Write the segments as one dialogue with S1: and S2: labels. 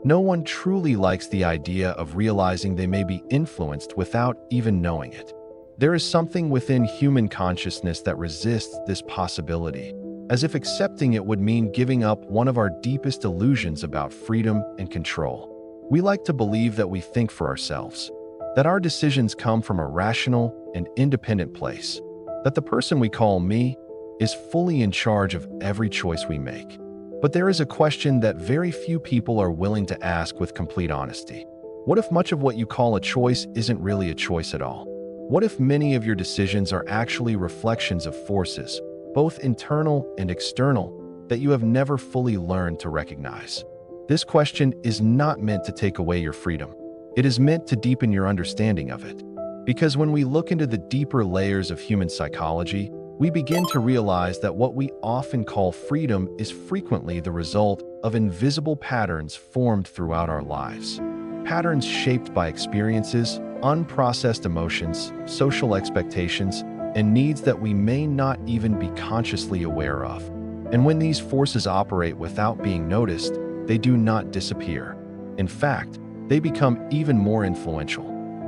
S1: No one truly likes the idea of realizing they may be influenced without even knowing it. There is something within human consciousness that resists this possibility, as if accepting it would mean giving up one of our deepest illusions about freedom and control. We like to believe that we think for ourselves, that our decisions come from a rational and independent place, that the person we call me is fully in charge of every choice we make. But there is a question that very few people are willing to ask with complete honesty. What if much of what you call a choice isn't really a choice at all? What if many of your decisions are actually reflections of forces, both internal and external, that you have never fully learned to recognize? This question is not meant to take away your freedom. It is meant to deepen your understanding of it. Because when we look into the deeper layers of human psychology, we begin to realize that what we often call freedom is frequently the result of invisible patterns formed throughout our lives. Patterns shaped by experiences, unprocessed emotions, social expectations, and needs that we may not even be consciously aware of. And when these forces operate without being noticed, they do not disappear. In fact, they become even more influential.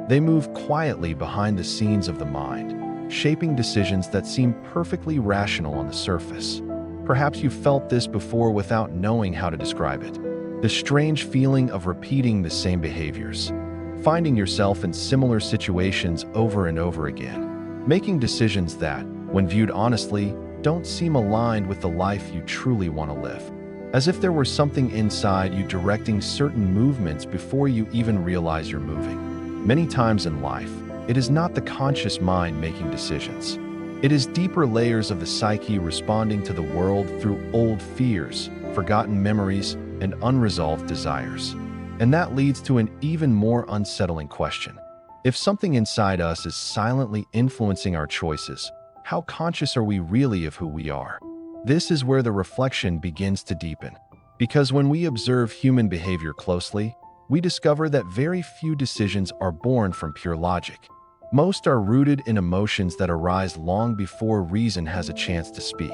S1: They move quietly behind the scenes of the mind, shaping decisions that seem perfectly rational on the surface. Perhaps you've felt this before without knowing how to describe it. The strange feeling of repeating the same behaviors, finding yourself in similar situations over and over again, making decisions that, when viewed honestly, don't seem aligned with the life you truly want to live. As if there were something inside you directing certain movements before you even realize you're moving. Many times in life, it is not the conscious mind making decisions. It is deeper layers of the psyche responding to the world through old fears, forgotten memories, and unresolved desires. And that leads to an even more unsettling question. If something inside us is silently influencing our choices, how conscious are we really of who we are? This is where the reflection begins to deepen. Because when we observe human behavior closely, we discover that very few decisions are born from pure logic. Most are rooted in emotions that arise long before reason has a chance to speak.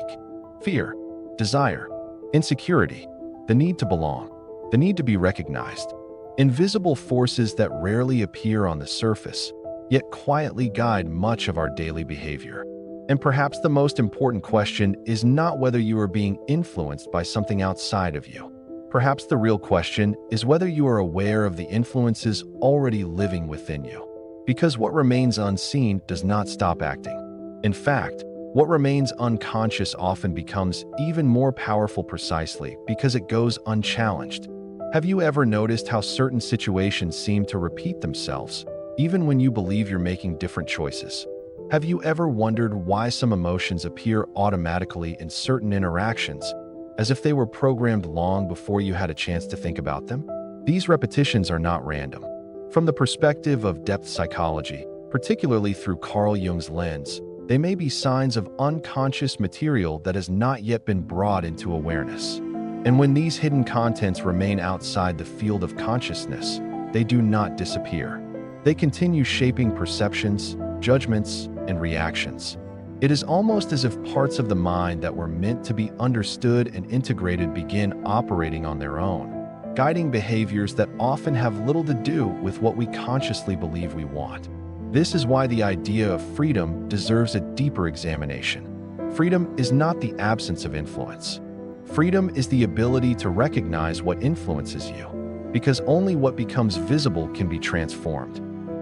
S1: Fear, desire, insecurity, the need to belong, the need to be recognized. Invisible forces that rarely appear on the surface, yet quietly guide much of our daily behavior. And perhaps the most important question is not whether you are being influenced by something outside of you. Perhaps the real question is whether you are aware of the influences already living within you. Because what remains unseen does not stop acting. In fact, what remains unconscious often becomes even more powerful precisely because it goes unchallenged. Have you ever noticed how certain situations seem to repeat themselves, even when you believe you're making different choices? Have you ever wondered why some emotions appear automatically in certain interactions, as if they were programmed long before you had a chance to think about them? These repetitions are not random. From the perspective of depth psychology, particularly through Carl Jung's lens, they may be signs of unconscious material that has not yet been brought into awareness. And when these hidden contents remain outside the field of consciousness, they do not disappear. They continue shaping perceptions, judgments, and reactions. It is almost as if parts of the mind that were meant to be understood and integrated begin operating on their own, guiding behaviors that often have little to do with what we consciously believe we want. This is why the idea of freedom deserves a deeper examination. Freedom is not the absence of influence. Freedom is the ability to recognize what influences you, because only what becomes visible can be transformed.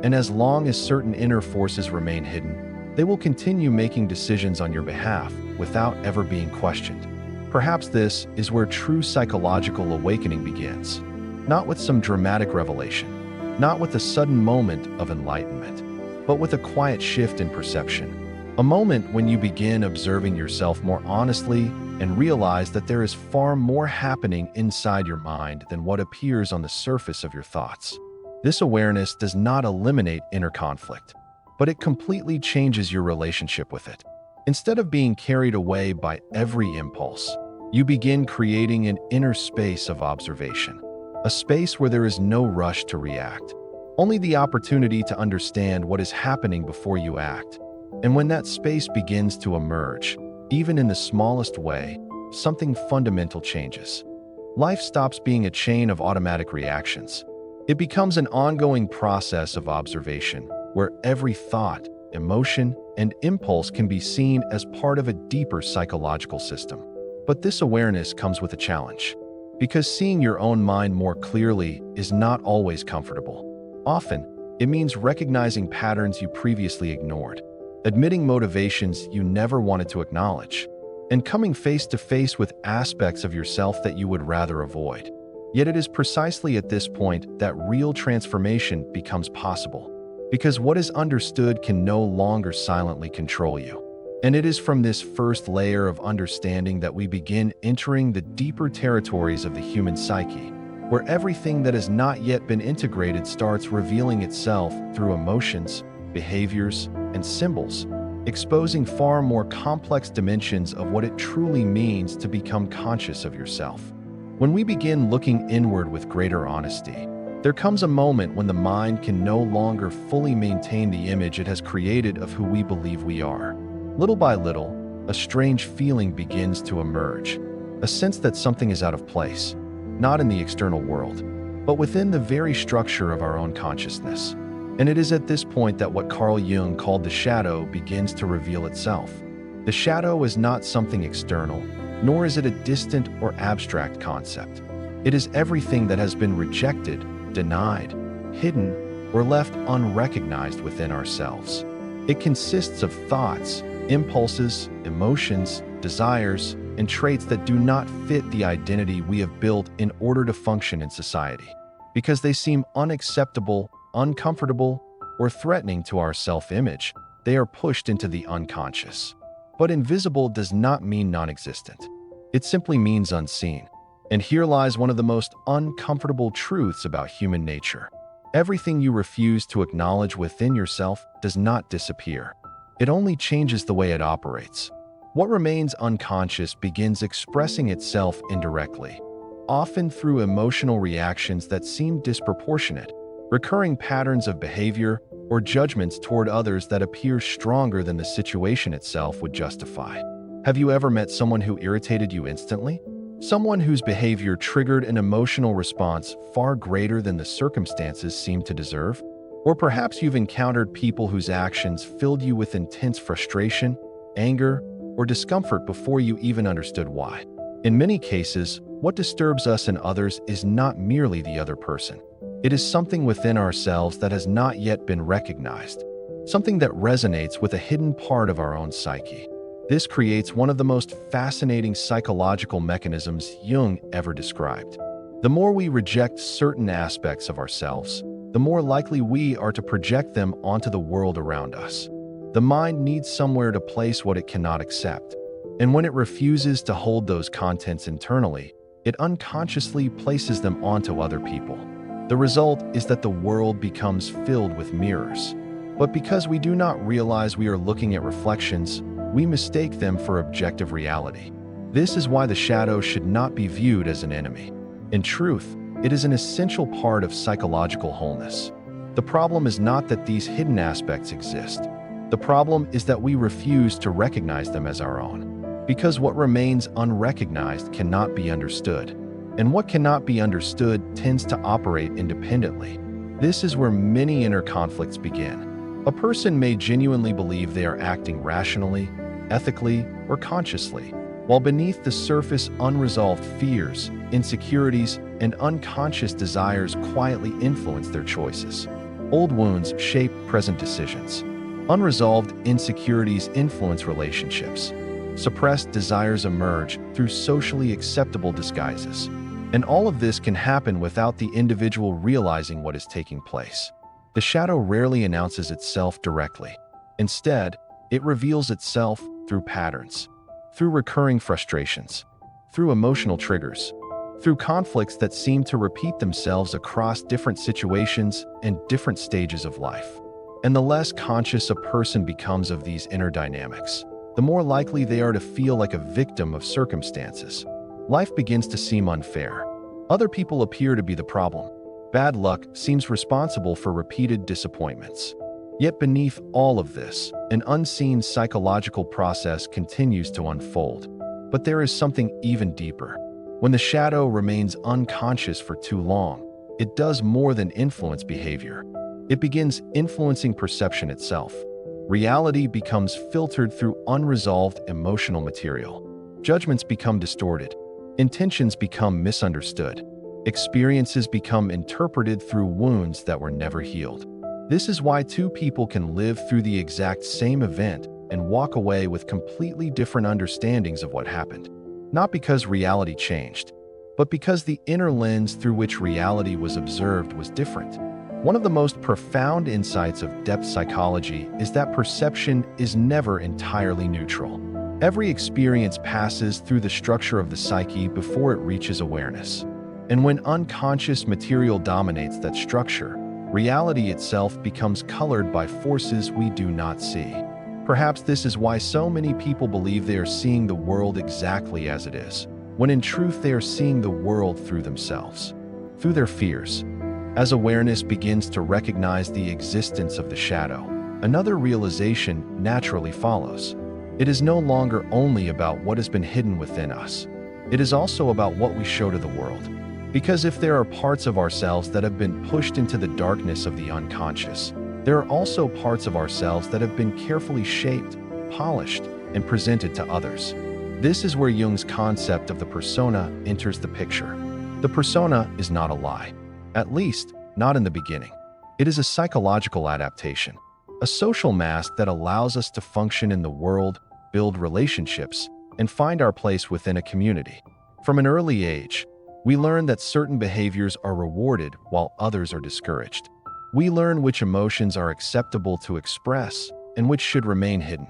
S1: And as long as certain inner forces remain hidden, they will continue making decisions on your behalf without ever being questioned. Perhaps this is where true psychological awakening begins. Not with some dramatic revelation, not with a sudden moment of enlightenment, but with a quiet shift in perception. A moment when you begin observing yourself more honestly and realize that there is far more happening inside your mind than what appears on the surface of your thoughts. This awareness does not eliminate inner conflict, but it completely changes your relationship with it. Instead of being carried away by every impulse, you begin creating an inner space of observation, a space where there is no rush to react, only the opportunity to understand what is happening before you act. And when that space begins to emerge, even in the smallest way, something fundamental changes. Life stops being a chain of automatic reactions. It becomes an ongoing process of observation, where every thought, emotion, and impulse can be seen as part of a deeper psychological system. But this awareness comes with a challenge, because seeing your own mind more clearly is not always comfortable. Often, it means recognizing patterns you previously ignored, admitting motivations you never wanted to acknowledge, and coming face to face with aspects of yourself that you would rather avoid. Yet it is precisely at this point that real transformation becomes possible, because what is understood can no longer silently control you. And it is from this first layer of understanding that we begin entering the deeper territories of the human psyche, where everything that has not yet been integrated starts revealing itself through emotions, behaviors, and symbols, exposing far more complex dimensions of what it truly means to become conscious of yourself. When we begin looking inward with greater honesty, there comes a moment when the mind can no longer fully maintain the image it has created of who we believe we are. Little by little, a strange feeling begins to emerge, a sense that something is out of place, not in the external world, but within the very structure of our own consciousness. And it is at this point that what Carl Jung called the shadow begins to reveal itself. The shadow is not something external, nor is it a distant or abstract concept. It is everything that has been rejected, denied, hidden, or left unrecognized within ourselves. It consists of thoughts, impulses, emotions, desires, and traits that do not fit the identity we have built in order to function in society, because they seem unacceptable, uncomfortable, or threatening to our self-image. They are pushed into the unconscious. But invisible does not mean non-existent. It simply means unseen. And here lies one of the most uncomfortable truths about human nature. Everything you refuse to acknowledge within yourself does not disappear. It only changes the way it operates. What remains unconscious begins expressing itself indirectly, often through emotional reactions that seem disproportionate, recurring patterns of behavior, or judgments toward others that appear stronger than the situation itself would justify. Have you ever met someone who irritated you instantly? Someone whose behavior triggered an emotional response far greater than the circumstances seemed to deserve? Or perhaps you've encountered people whose actions filled you with intense frustration, anger, or discomfort before you even understood why. In many cases, what disturbs us and others is not merely the other person. It is something within ourselves that has not yet been recognized, something that resonates with a hidden part of our own psyche. This creates one of the most fascinating psychological mechanisms Jung ever described. The more we reject certain aspects of ourselves, the more likely we are to project them onto the world around us. The mind needs somewhere to place what it cannot accept, and when it refuses to hold those contents internally, it unconsciously places them onto other people. The result is that the world becomes filled with mirrors. But because we do not realize we are looking at reflections, we mistake them for objective reality. This is why the shadow should not be viewed as an enemy. In truth, it is an essential part of psychological wholeness. The problem is not that these hidden aspects exist. The problem is that we refuse to recognize them as our own. Because what remains unrecognized cannot be understood, and what cannot be understood tends to operate independently. This is where many inner conflicts begin. A person may genuinely believe they are acting rationally, ethically, or consciously, while beneath the surface unresolved fears, insecurities, and unconscious desires quietly influence their choices. Old wounds shape present decisions. Unresolved insecurities influence relationships. Suppressed desires emerge through socially acceptable disguises. And all of this can happen without the individual realizing what is taking place. The shadow rarely announces itself directly. Instead, it reveals itself through patterns, through recurring frustrations, through emotional triggers, through conflicts that seem to repeat themselves across different situations and different stages of life. And the less conscious a person becomes of these inner dynamics, the more likely they are to feel like a victim of circumstances. Life begins to seem unfair. Other people appear to be the problem. Bad luck seems responsible for repeated disappointments. Yet beneath all of this, an unseen psychological process continues to unfold. But there is something even deeper. When the shadow remains unconscious for too long, it does more than influence behavior. It begins influencing perception itself. Reality becomes filtered through unresolved emotional material. Judgments become distorted. Intentions become misunderstood. Experiences become interpreted through wounds that were never healed. This is why two people can live through the exact same event and walk away with completely different understandings of what happened. Not because reality changed, but because the inner lens through which reality was observed was different. One of the most profound insights of depth psychology is that perception is never entirely neutral. Every experience passes through the structure of the psyche before it reaches awareness. And when unconscious material dominates that structure, reality itself becomes colored by forces we do not see. Perhaps this is why so many people believe they are seeing the world exactly as it is, when in truth they are seeing the world through themselves, through their fears. As awareness begins to recognize the existence of the shadow, another realization naturally follows. It is no longer only about what has been hidden within us. It is also about what we show to the world. Because if there are parts of ourselves that have been pushed into the darkness of the unconscious, there are also parts of ourselves that have been carefully shaped, polished, and presented to others. This is where Jung's concept of the persona enters the picture. The persona is not a lie. At least, not in the beginning. It is a psychological adaptation, a social mask that allows us to function in the world, build relationships, and find our place within a community. From an early age, we learn that certain behaviors are rewarded while others are discouraged. We learn which emotions are acceptable to express and which should remain hidden.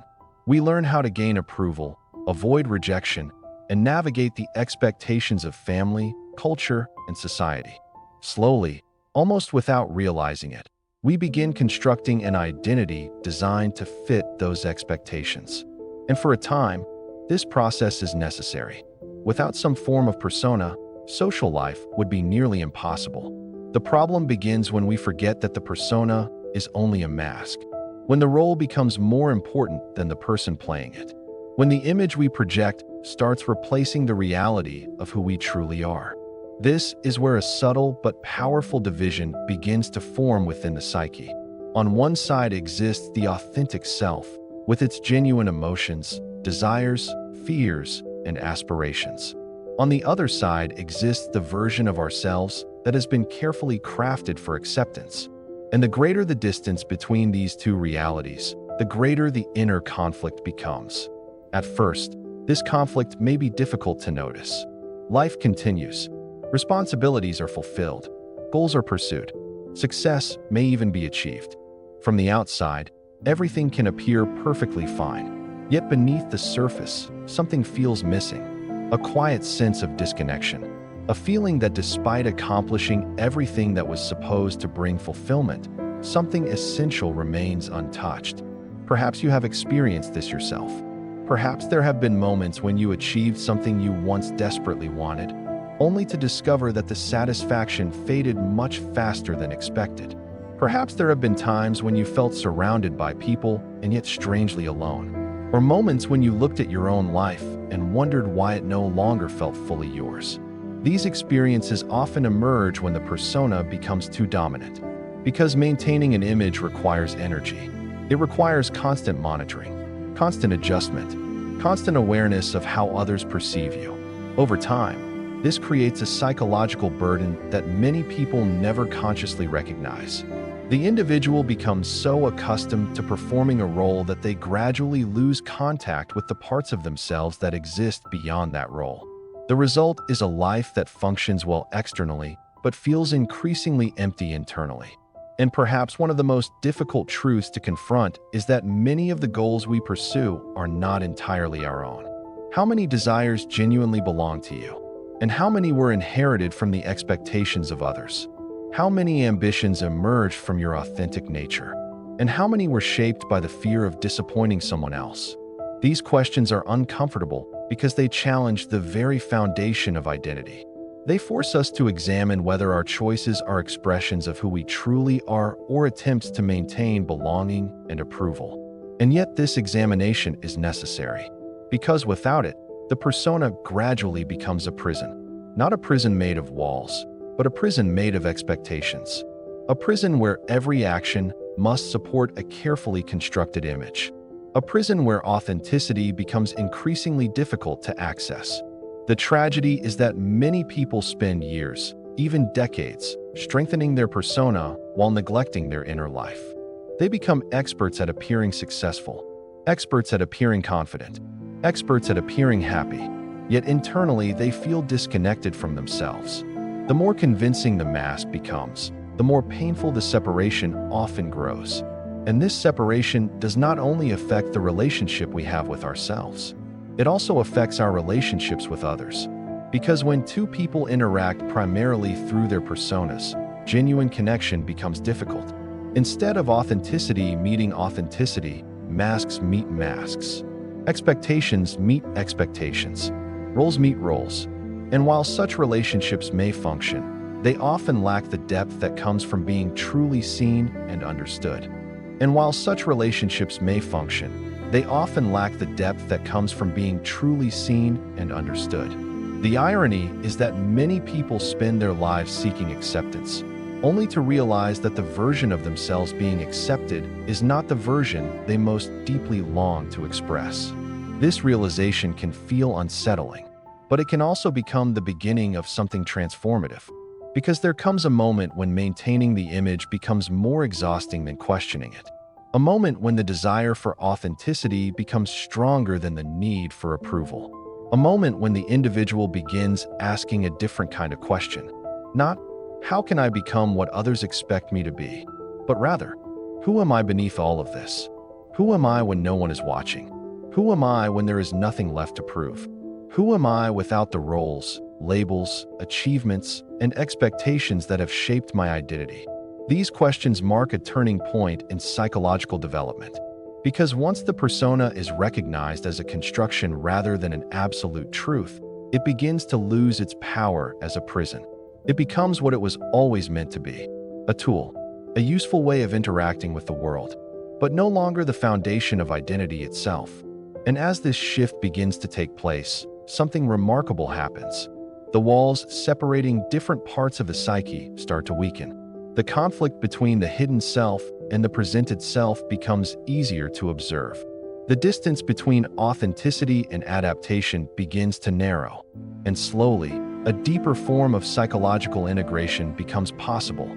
S1: We learn how to gain approval, avoid rejection, and navigate the expectations of family, culture, and society. Slowly, almost without realizing it, we begin constructing an identity designed to fit those expectations. And for a time, this process is necessary. Without some form of persona, social life would be nearly impossible. The problem begins when we forget that the persona is only a mask, when the role becomes more important than the person playing it, when the image we project starts replacing the reality of who we truly are. This is where a subtle but powerful division begins to form within the psyche. On one side exists the authentic self, with its genuine emotions, desires, fears, and aspirations. On the other side exists the version of ourselves that has been carefully crafted for acceptance. And the greater the distance between these two realities, the greater the inner conflict becomes. At first, this conflict may be difficult to notice. Life continues. Responsibilities are fulfilled. Goals are pursued. Success may even be achieved. From the outside, everything can appear perfectly fine. Yet beneath the surface, something feels missing. A quiet sense of disconnection. A feeling that despite accomplishing everything that was supposed to bring fulfillment, something essential remains untouched. Perhaps you have experienced this yourself. Perhaps there have been moments when you achieved something you once desperately wanted, only to discover that the satisfaction faded much faster than expected. Perhaps there have been times when you felt surrounded by people and yet strangely alone, or moments when you looked at your own life and wondered why it no longer felt fully yours. These experiences often emerge when the persona becomes too dominant, because maintaining an image requires energy. It requires constant monitoring, constant adjustment, constant awareness of how others perceive you. Over time, this creates a psychological burden that many people never consciously recognize. The individual becomes so accustomed to performing a role that they gradually lose contact with the parts of themselves that exist beyond that role. The result is a life that functions well externally, but feels increasingly empty internally. And perhaps one of the most difficult truths to confront is that many of the goals we pursue are not entirely our own. How many desires genuinely belong to you? And how many were inherited from the expectations of others? How many ambitions emerged from your authentic nature? And how many were shaped by the fear of disappointing someone else? These questions are uncomfortable because they challenge the very foundation of identity. They force us to examine whether our choices are expressions of who we truly are or attempts to maintain belonging and approval. And yet this examination is necessary, because without it, the persona gradually becomes a prison. Not a prison made of walls, but a prison made of expectations. A prison where every action must support a carefully constructed image. A prison where authenticity becomes increasingly difficult to access. The tragedy is that many people spend years, even decades, strengthening their persona while neglecting their inner life. They become experts at appearing successful, experts at appearing confident, experts at appearing happy, yet internally they feel disconnected from themselves. The more convincing the mask becomes, the more painful the separation often grows. And this separation does not only affect the relationship we have with ourselves, it also affects our relationships with others. Because when two people interact primarily through their personas, genuine connection becomes difficult. Instead of authenticity meeting authenticity, masks meet masks. Expectations meet expectations. Roles meet roles. And while such relationships may function, they often lack the depth that comes from being truly seen and understood. And while such relationships may function, they often lack the depth that comes from being truly seen and understood. The irony is that many people spend their lives seeking acceptance, only to realize that the version of themselves being accepted is not the version they most deeply long to express. This realization can feel unsettling, but it can also become the beginning of something transformative, because there comes a moment when maintaining the image becomes more exhausting than questioning it. A moment when the desire for authenticity becomes stronger than the need for approval. A moment when the individual begins asking a different kind of question. Not, how can I become what others expect me to be? But rather, who am I beneath all of this? Who am I when no one is watching? Who am I when there is nothing left to prove? Who am I without the roles, labels, achievements, and expectations that have shaped my identity? These questions mark a turning point in psychological development. Because once the persona is recognized as a construction rather than an absolute truth, it begins to lose its power as a prison. It becomes what it was always meant to be: a tool, a useful way of interacting with the world, but no longer the foundation of identity itself. And as this shift begins to take place, something remarkable happens. The walls separating different parts of the psyche start to weaken. The conflict between the hidden self and the presented self becomes easier to observe. The distance between authenticity and adaptation begins to narrow, and slowly, a deeper form of psychological integration becomes possible.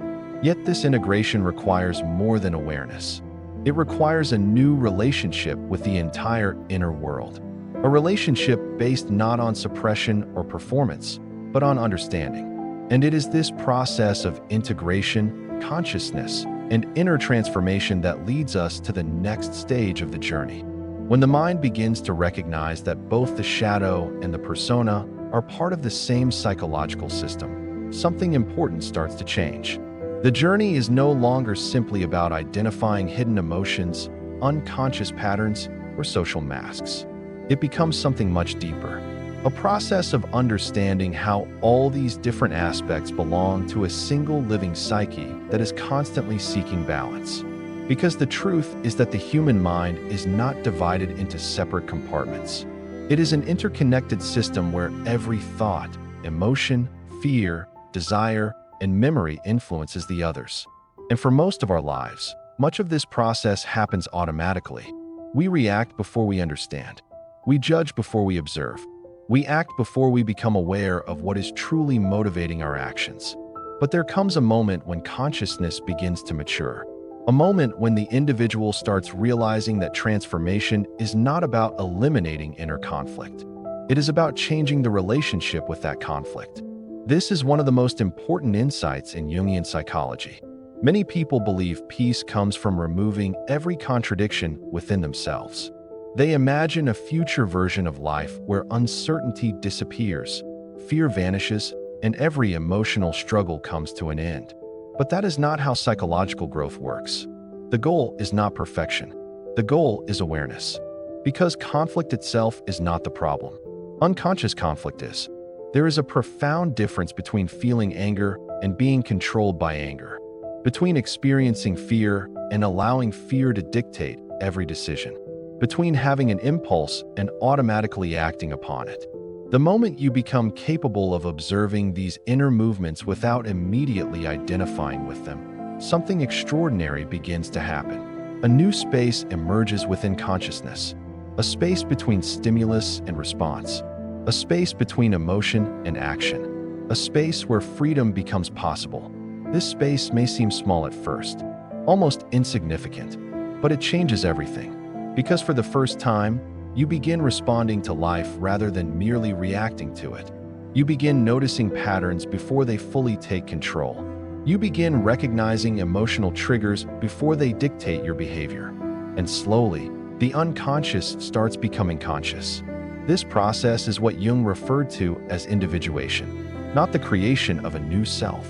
S1: Yet this integration requires more than awareness. It requires a new relationship with the entire inner world. A relationship based not on suppression or performance, but on understanding. And it is this process of integration, consciousness, and inner transformation that leads us to the next stage of the journey. When the mind begins to recognize that both the shadow and the persona are part of the same psychological system, something important starts to change. The journey is no longer simply about identifying hidden emotions, unconscious patterns, or social masks. It becomes something much deeper. A process of understanding how all these different aspects belong to a single living psyche that is constantly seeking balance. Because the truth is that the human mind is not divided into separate compartments. It is an interconnected system where every thought, emotion, fear, desire, and memory influences the others. And for most of our lives, much of this process happens automatically. We react before we understand. We judge before we observe. We act before we become aware of what is truly motivating our actions. But there comes a moment when consciousness begins to mature. A moment when the individual starts realizing that transformation is not about eliminating inner conflict. It is about changing the relationship with that conflict. This is one of the most important insights in Jungian psychology. Many people believe peace comes from removing every contradiction within themselves. They imagine a future version of life where uncertainty disappears, fear vanishes, and every emotional struggle comes to an end. But that is not how psychological growth works. The goal is not perfection. The goal is awareness. Because conflict itself is not the problem. Unconscious conflict is. There is a profound difference between feeling anger and being controlled by anger, between experiencing fear and allowing fear to dictate every decision, between having an impulse and automatically acting upon it. The moment you become capable of observing these inner movements without immediately identifying with them, something extraordinary begins to happen. A new space emerges within consciousness, a space between stimulus and response, a space between emotion and action, a space where freedom becomes possible. This space may seem small at first, almost insignificant, but it changes everything. Because for the first time, you begin responding to life rather than merely reacting to it. You begin noticing patterns before they fully take control. You begin recognizing emotional triggers before they dictate your behavior. And slowly, the unconscious starts becoming conscious. This process is what Jung referred to as individuation, not the creation of a new self,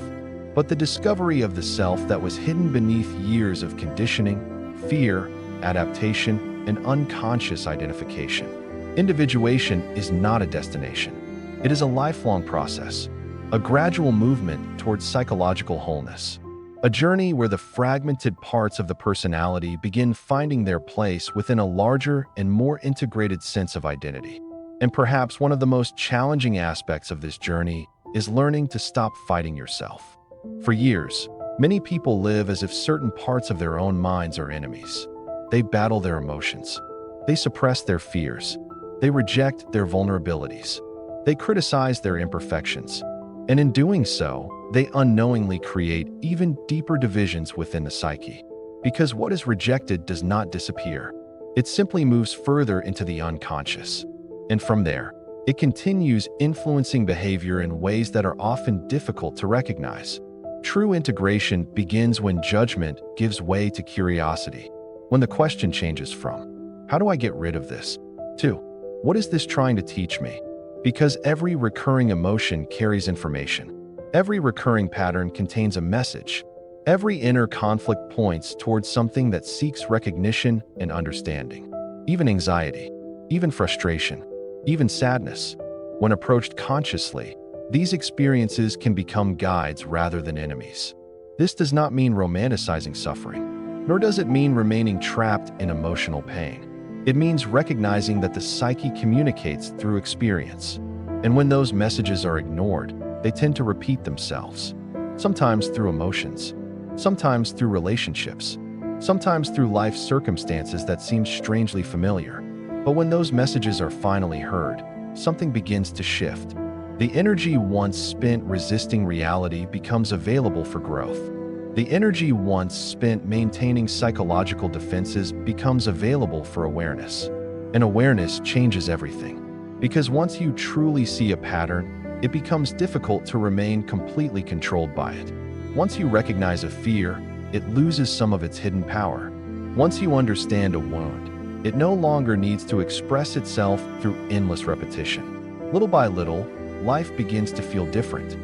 S1: but the discovery of the self that was hidden beneath years of conditioning, fear, adaptation, and unconscious identification. Individuation is not a destination. It is a lifelong process, a gradual movement towards psychological wholeness, a journey where the fragmented parts of the personality begin finding their place within a larger and more integrated sense of identity. And perhaps one of the most challenging aspects of this journey is learning to stop fighting yourself. For years, many people live as if certain parts of their own minds are enemies. They battle their emotions. They suppress their fears. They reject their vulnerabilities. They criticize their imperfections. And in doing so, they unknowingly create even deeper divisions within the psyche. Because what is rejected does not disappear. It simply moves further into the unconscious. And from there, it continues influencing behavior in ways that are often difficult to recognize. True integration begins when judgment gives way to curiosity. When the question changes from, how do I get rid of this, to, what is this trying to teach me? Because every recurring emotion carries information. Every recurring pattern contains a message. Every inner conflict points towards something that seeks recognition and understanding. Even anxiety, even frustration, even sadness. When approached consciously, these experiences can become guides rather than enemies. This does not mean romanticizing suffering, nor does it mean remaining trapped in emotional pain. It means recognizing that the psyche communicates through experience. And when those messages are ignored, they tend to repeat themselves. Sometimes through emotions, sometimes through relationships, sometimes through life circumstances that seem strangely familiar. But when those messages are finally heard, something begins to shift. The energy once spent resisting reality becomes available for growth. The energy once spent maintaining psychological defenses becomes available for awareness. And awareness changes everything. Because once you truly see a pattern, it becomes difficult to remain completely controlled by it. Once you recognize a fear, it loses some of its hidden power. Once you understand a wound, it no longer needs to express itself through endless repetition. Little by little, life begins to feel different.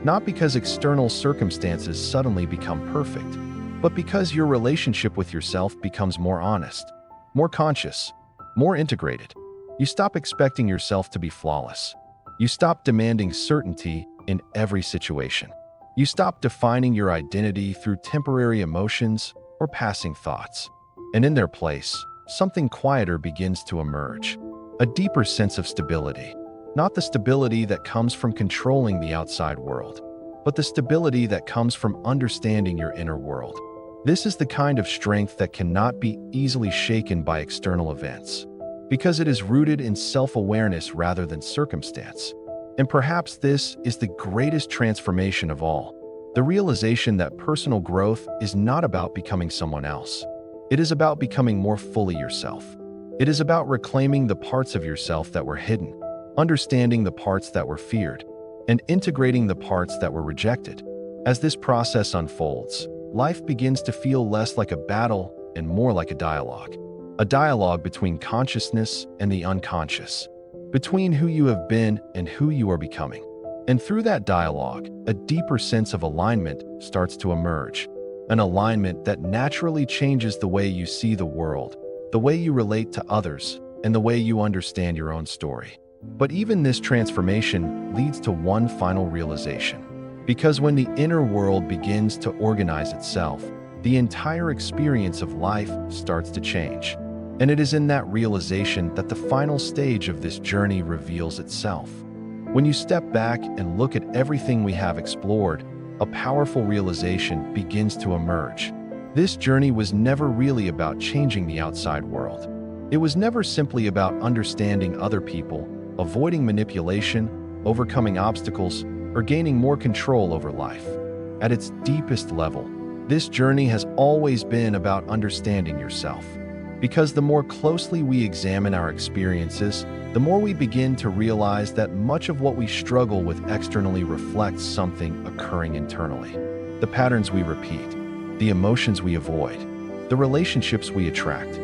S1: Not because external circumstances suddenly become perfect, but because your relationship with yourself becomes more honest, more conscious, more integrated. You stop expecting yourself to be flawless. You stop demanding certainty in every situation. You stop defining your identity through temporary emotions or passing thoughts. And in their place, something quieter begins to emerge. A deeper sense of stability. Not the stability that comes from controlling the outside world, but the stability that comes from understanding your inner world. This is the kind of strength that cannot be easily shaken by external events, because it is rooted in self-awareness rather than circumstance. And perhaps this is the greatest transformation of all, the realization that personal growth is not about becoming someone else. It is about becoming more fully yourself. It is about reclaiming the parts of yourself that were hidden, understanding the parts that were feared, and integrating the parts that were rejected. As this process unfolds, life begins to feel less like a battle and more like a dialogue between consciousness and the unconscious, between who you have been and who you are becoming. And through that dialogue, a deeper sense of alignment starts to emerge, an alignment that naturally changes the way you see the world, the way you relate to others, and the way you understand your own story. But even this transformation leads to one final realization. Because when the inner world begins to organize itself, the entire experience of life starts to change. And it is in that realization that the final stage of this journey reveals itself. When you step back and look at everything we have explored, a powerful realization begins to emerge. This journey was never really about changing the outside world. It was never simply about understanding other people, avoiding manipulation, overcoming obstacles, or gaining more control over life. At its deepest level, this journey has always been about understanding yourself. Because the more closely we examine our experiences, the more we begin to realize that much of what we struggle with externally reflects something occurring internally. The patterns we repeat, the emotions we avoid, the relationships we attract,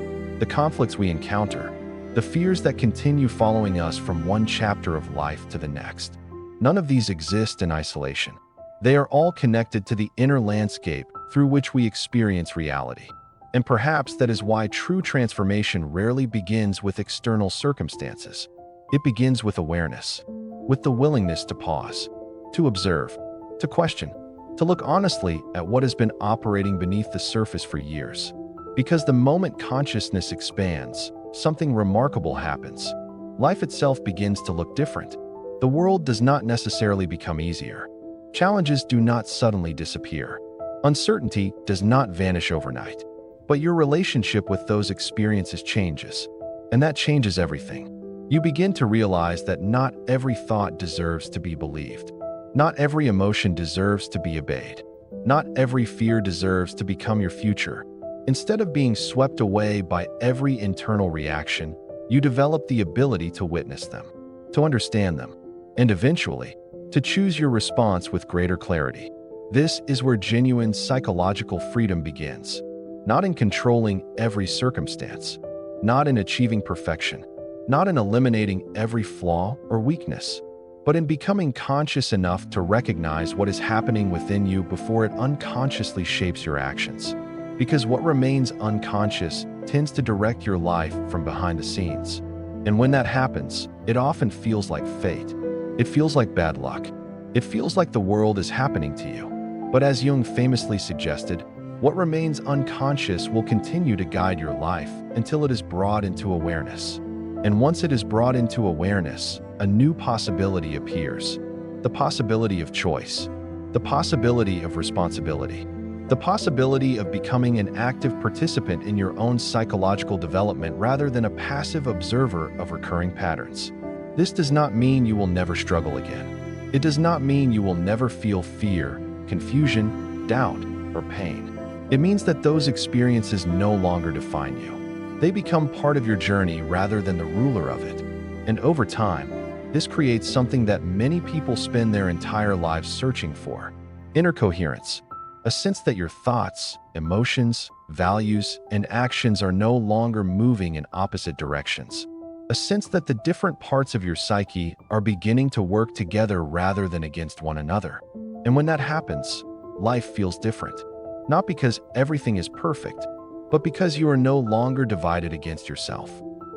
S1: the conflicts we encounter, the fears that continue following us from one chapter of life to the next. None of these exist in isolation. They are all connected to the inner landscape through which we experience reality. And perhaps that is why true transformation rarely begins with external circumstances. It begins with awareness, with the willingness to pause, to observe, to question, to look honestly at what has been operating beneath the surface for years. Because the moment consciousness expands, something remarkable happens. Life itself begins to look different. The world does not necessarily become easier. Challenges do not suddenly disappear. Uncertainty does not vanish overnight. But your relationship with those experiences changes, and that changes everything. You begin to realize that not every thought deserves to be believed. Not every emotion deserves to be obeyed. Not every fear deserves to become your future. Instead of being swept away by every internal reaction, you develop the ability to witness them, to understand them, and eventually, to choose your response with greater clarity. This is where genuine psychological freedom begins. Not in controlling every circumstance, not in achieving perfection, not in eliminating every flaw or weakness, but in becoming conscious enough to recognize what is happening within you before it unconsciously shapes your actions. Because what remains unconscious tends to direct your life from behind the scenes. And when that happens, it often feels like fate. It feels like bad luck. It feels like the world is happening to you. But as Jung famously suggested, what remains unconscious will continue to guide your life until it is brought into awareness. And once it is brought into awareness, a new possibility appears. The possibility of choice. The possibility of responsibility. The possibility of becoming an active participant in your own psychological development rather than a passive observer of recurring patterns. This does not mean you will never struggle again. It does not mean you will never feel fear, confusion, doubt, or pain. It means that those experiences no longer define you. They become part of your journey rather than the ruler of it. And over time, this creates something that many people spend their entire lives searching for: inner coherence. A sense that your thoughts, emotions, values, and actions are no longer moving in opposite directions. A sense that the different parts of your psyche are beginning to work together rather than against one another. And when that happens, life feels different. Not because everything is perfect, but because you are no longer divided against yourself.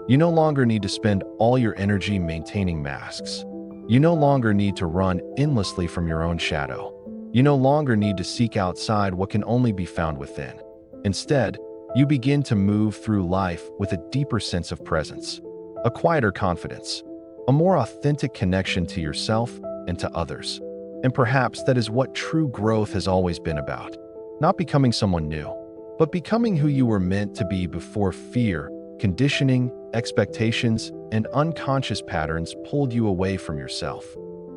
S1: You no longer need to spend all your energy maintaining masks. You no longer need to run endlessly from your own shadow. You no longer need to seek outside what can only be found within. Instead, you begin to move through life with a deeper sense of presence, a quieter confidence, a more authentic connection to yourself and to others. And perhaps that is what true growth has always been about. Not becoming someone new, but becoming who you were meant to be before fear, conditioning, expectations, and unconscious patterns pulled you away from yourself.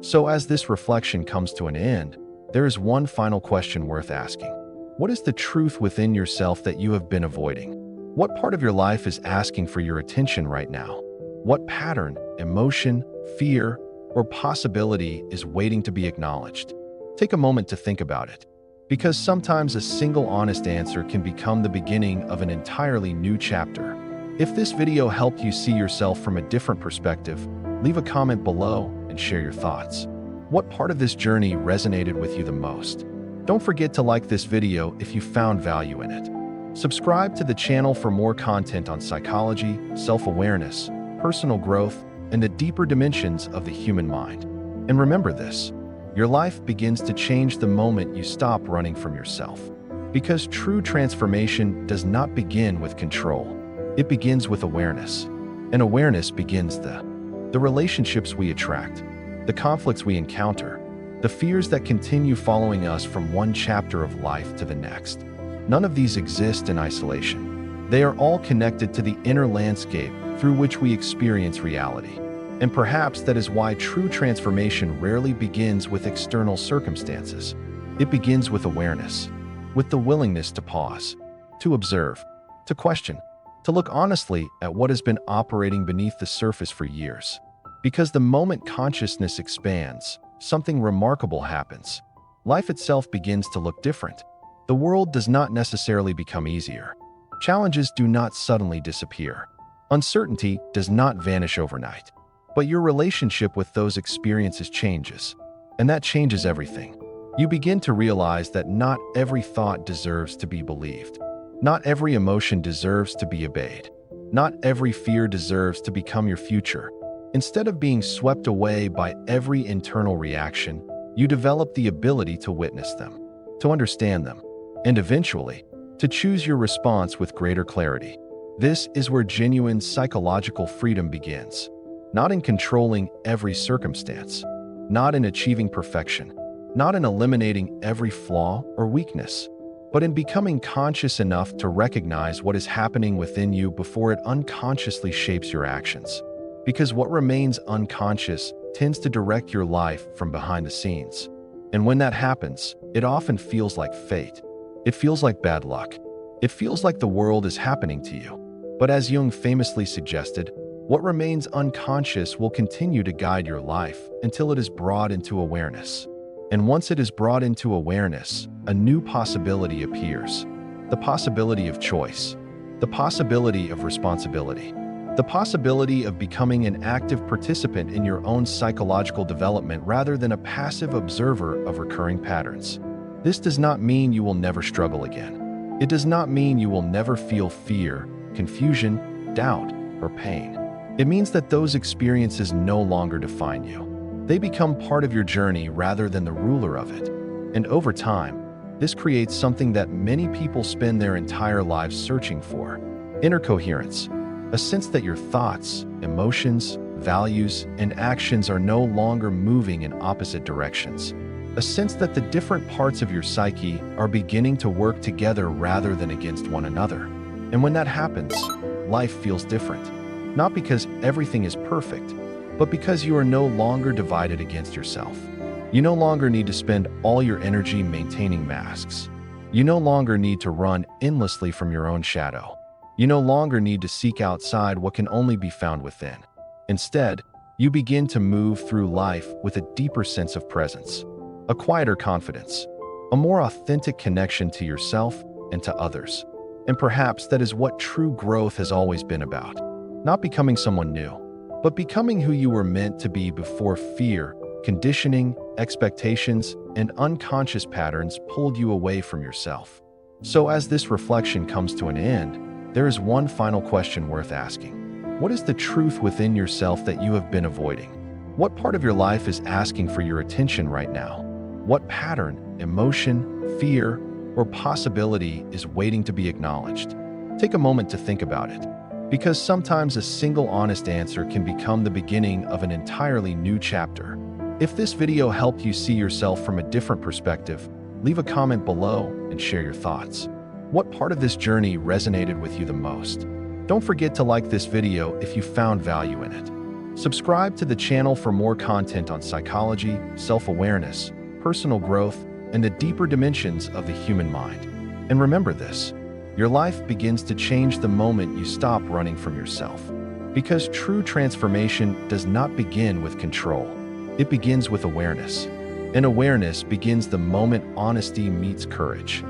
S1: So as this reflection comes to an end, there is one final question worth asking. What is the truth within yourself that you have been avoiding? What part of your life is asking for your attention right now? What pattern, emotion, fear, or possibility is waiting to be acknowledged? Take a moment to think about it. Because sometimes a single honest answer can become the beginning of an entirely new chapter. If this video helped you see yourself from a different perspective, leave a comment below and share your thoughts. What part of this journey resonated with you the most? Don't forget to like this video if you found value in it. Subscribe to the channel for more content on psychology, self-awareness, personal growth, and the deeper dimensions of the human mind. And remember this. Your life begins to change the moment you stop running from yourself. Because true transformation does not begin with control. It begins with awareness. And awareness begins the relationships we attract, the conflicts we encounter, the fears that continue following us from one chapter of life to the next. None of these exist in isolation. They are all connected to the inner landscape through which we experience reality. And perhaps that is why true transformation rarely begins with external circumstances. It begins with awareness, with the willingness to pause, to observe, to question, to look honestly at what has been operating beneath the surface for years. Because the moment consciousness expands, something remarkable happens. Life itself begins to look different. The world does not necessarily become easier. Challenges do not suddenly disappear. Uncertainty does not vanish overnight. But your relationship with those experiences changes. And that changes everything. You begin to realize that not every thought deserves to be believed. Not every emotion deserves to be obeyed. Not every fear deserves to become your future. Instead of being swept away by every internal reaction, you develop the ability to witness them, to understand them, and eventually, to choose your response with greater clarity. This is where genuine psychological freedom begins. Not in controlling every circumstance, not in achieving perfection, not in eliminating every flaw or weakness, but in becoming conscious enough to recognize what is happening within you before it unconsciously shapes your actions. Because what remains unconscious tends to direct your life from behind the scenes. And when that happens, it often feels like fate. It feels like bad luck. It feels like the world is happening to you. But as Jung famously suggested, what remains unconscious will continue to guide your life until it is brought into awareness. And once it is brought into awareness, a new possibility appears. The possibility of choice. The possibility of responsibility. The possibility of becoming an active participant in your own psychological development rather than a passive observer of recurring patterns. This does not mean you will never struggle again. It does not mean you will never feel fear, confusion, doubt, or pain. It means that those experiences no longer define you. They become part of your journey rather than the ruler of it. And over time, this creates something that many people spend their entire lives searching for: inner coherence. A sense that your thoughts, emotions, values, and actions are no longer moving in opposite directions. A sense that the different parts of your psyche are beginning to work together rather than against one another. And when that happens, life feels different. Not because everything is perfect, but because you are no longer divided against yourself. You no longer need to spend all your energy maintaining masks. You no longer need to run endlessly from your own shadow. You no longer need to seek outside what can only be found within. Instead, you begin to move through life with a deeper sense of presence, a quieter confidence, a more authentic connection to yourself and to others. And perhaps that is what true growth has always been about. Not becoming someone new, but becoming who you were meant to be before fear, conditioning, expectations, and unconscious patterns pulled you away from yourself. So as this reflection comes to an end, there is one final question worth asking. What is the truth within yourself that you have been avoiding? What part of your life is asking for your attention right now? What pattern, emotion, fear, or possibility is waiting to be acknowledged? Take a moment to think about it, because sometimes a single honest answer can become the beginning of an entirely new chapter. If this video helped you see yourself from a different perspective, leave a comment below and share your thoughts. What part of this journey resonated with you the most? Don't forget to like this video if you found value in it. Subscribe to the channel for more content on psychology, self-awareness, personal growth, and the deeper dimensions of the human mind. And remember this, your life begins to change the moment you stop running from yourself. Because true transformation does not begin with control. It begins with awareness. And awareness begins the moment honesty meets courage.